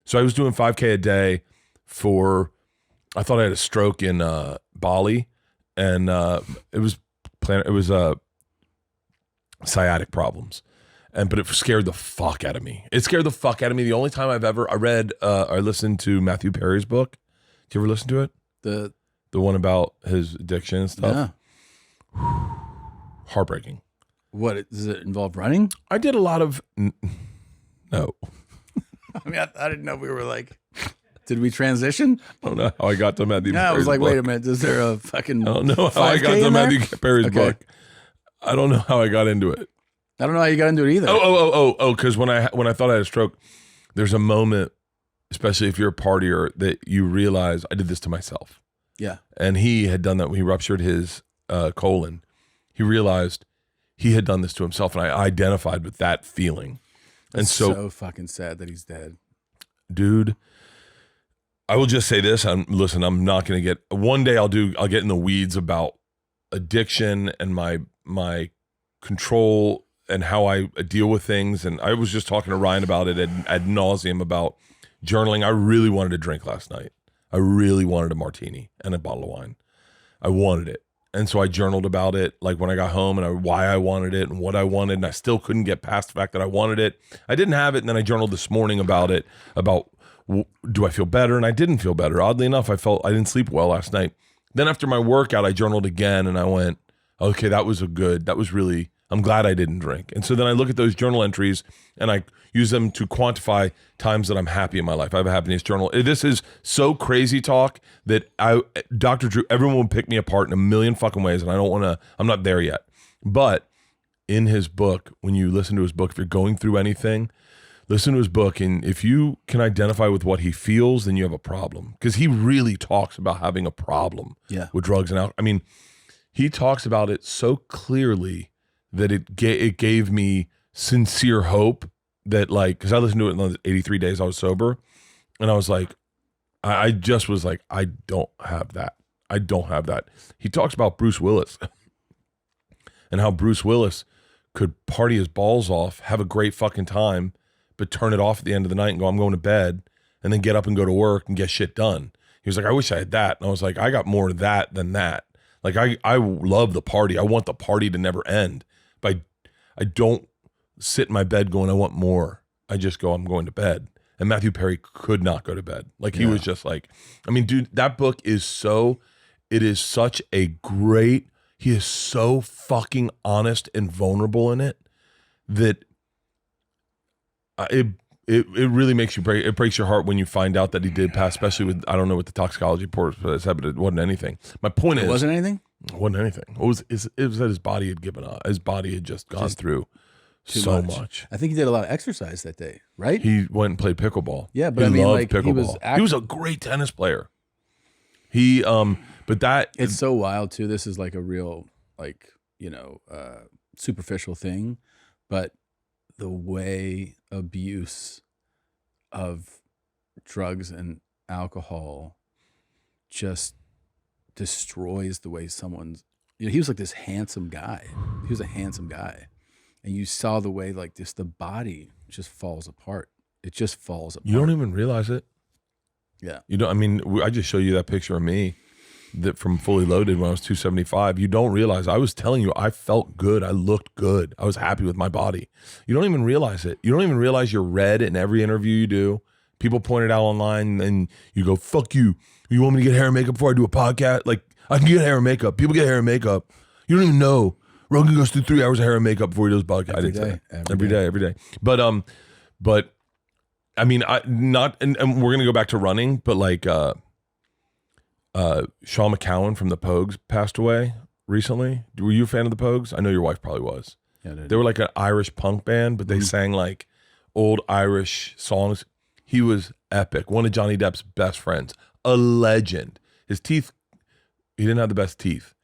So I was doing 5K a day I thought I had a stroke in Bali, and it was sciatic problems. But it scared the fuck out of me. It scared the fuck out of me. The only time I listened to Matthew Perry's book. Did you ever listen to it? The one about his addiction and stuff? Yeah. Heartbreaking. What, does it involve running? I did a lot of, no. I mean, I didn't know we were like, did we transition? I don't know how I got to Matthew Perry's book. I was like, wait a minute, is there a fucking I don't know how I got to Matthew Perry's book. I don't know how I got into it. I don't know how you got into it either. Because when I thought I had a stroke, there's a moment, especially if you're a partier, that you realize I did this to myself. Yeah. And he had done that when he ruptured his colon. He realized he had done this to himself, and I identified with that feeling. That's so fucking sad that he's dead. Dude, I will just say this. I'm not going to get, one day I'll get in the weeds about addiction and my control and how I deal with things. And I was just talking to Ryan about it ad nauseum about journaling. I really wanted to drink last night. I really wanted a martini and a bottle of wine. I wanted it. And so I journaled about it, like when I got home, and why I wanted it and what I wanted. And I still couldn't get past the fact that I wanted it. I didn't have it. And then I journaled this morning about it, about do I feel better? And I didn't feel better. Oddly enough, I didn't sleep well last night. Then after my workout, I journaled again, and I went, okay, I'm glad I didn't drink. And so then I look at those journal entries and I use them to quantify times that I'm happy in my life. I have a happiness journal. This is so crazy talk that Dr. Drew, everyone would pick me apart in a million fucking ways, and I'm not there yet. But in his book, when you listen to his book, if you're going through anything, listen to his book. And if you can identify with what he feels, then you have a problem. Because he really talks about having a problem with drugs and alcohol. I mean, he talks about it so clearly that it gave me sincere hope that, like, because I listened to it in those 83 days I was sober, and I was like, I just was like, I don't have that. I don't have that. He talks about Bruce Willis and how Bruce Willis could party his balls off, have a great fucking time, but turn it off at the end of the night and go, I'm going to bed, and then get up and go to work and get shit done. He was like, I wish I had that. And I was like, I got more of that than that. Like, I love the party. I want the party to never end. But I don't sit in my bed going, I want more. I just go, I'm going to bed. And Matthew Perry could not go to bed. Like, he was just like, I mean, dude, that book is he is so fucking honest and vulnerable in it that it really makes you it breaks your heart when you find out that he did pass, especially with, I don't know what the toxicology report said, but it wasn't anything. My point is, it wasn't anything? It wasn't anything. It was that his body had given up. His body had just gone through so much. I think he did a lot of exercise that day, right? He went and played pickleball. Yeah, but he loved pickleball. He was a great tennis player. It's so wild too. This is like a real, like, superficial thing, but the way abuse of drugs and alcohol just destroys the way someone's, he was like this handsome guy. He was a handsome guy. And you saw the way, like, just the body just falls apart. It just falls apart. You don't even realize it. Yeah. I just show you that picture of me that from Fully Loaded when I was 275. You don't realize, I was telling you, I felt good. I looked good. I was happy with my body. You don't even realize it. You don't even realize you're red in every interview you do. People point it out online and you go, fuck you. You want me to get hair and makeup before I do a podcast? Like, I can get hair and makeup. People get hair and makeup. You don't even know. Rogan goes through 3 hours of hair and makeup before he does podcast. Every day. But I mean, and we're gonna go back to running, but like Sean McCowan from the Pogues passed away recently. Were you a fan of the Pogues? I know your wife probably was. Yeah, they were like an Irish punk band, but they sang like old Irish songs. He was epic. One of Johnny Depp's best friends, a legend. His teeth, he didn't have the best teeth.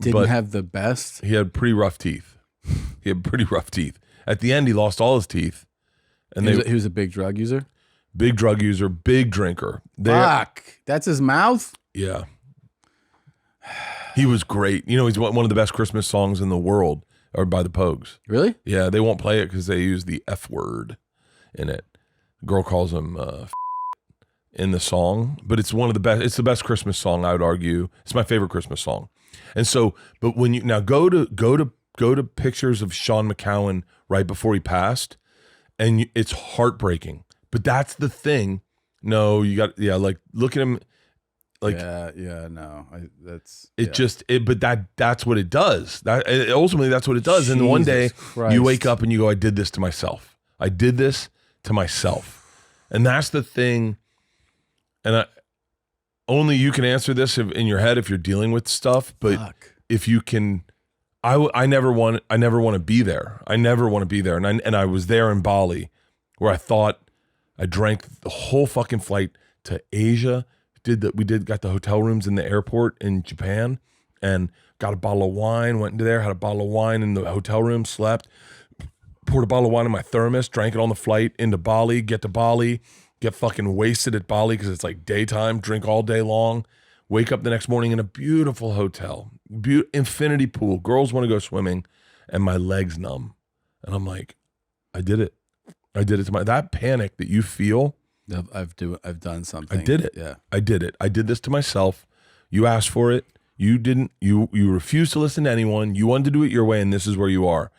Didn't have the best? He had pretty rough teeth. At the end, he lost all his teeth. And he was a big drug user? Big drug user, big drinker. Fuck. That's his mouth? Yeah. He was great. He's one of the best Christmas songs in the world, or by the Pogues. Really? Yeah, they won't play it because they use the F word in it. The girl calls him in the song, but it's one of the best. It's the best Christmas song, I would argue. It's my favorite Christmas song. And so, but when you now go to pictures of Sean McCowan right before he passed, and it's heartbreaking. But that's the thing. No, you got like look at him. Like no, but that's what it does. Ultimately that's what it does. And one day Christ. you wake up and you go, I did this to myself. I did this to myself. And that's the thing. And only you can answer this in your head if you're dealing with stuff. But if you can, I never want to be there. I never want to be there. And I was there in Bali where I thought I drank the whole fucking flight to Asia. Got the hotel rooms in the airport in Japan and got a bottle of wine, went into there, had a bottle of wine in the hotel room, slept, poured a bottle of wine in my thermos, drank it on the flight into Bali, get to Bali, get fucking wasted at Bali because it's like daytime, drink all day long, wake up the next morning in a beautiful hotel, infinity pool, girls want to go swimming, and my legs numb. And I'm like, I did it. I did it to that panic that you feel. I've done something. I did it. Yeah. I did it. I did this to myself. You asked for it. You didn't. You refused to listen to anyone. You wanted to do it your way, and this is where you are.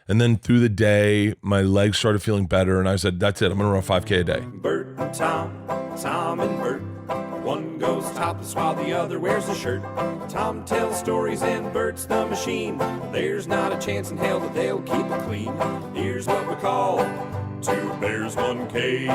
And then through the day, my legs started feeling better, and I said, that's it. I'm going to run 5K a day. Bert and Tom, Tom and Bert. One goes topless while the other wears a shirt. Tom tells stories and Bert's the machine. There's not a chance in hell that they'll keep it clean. Here's what we call 2 bears, 1 cave.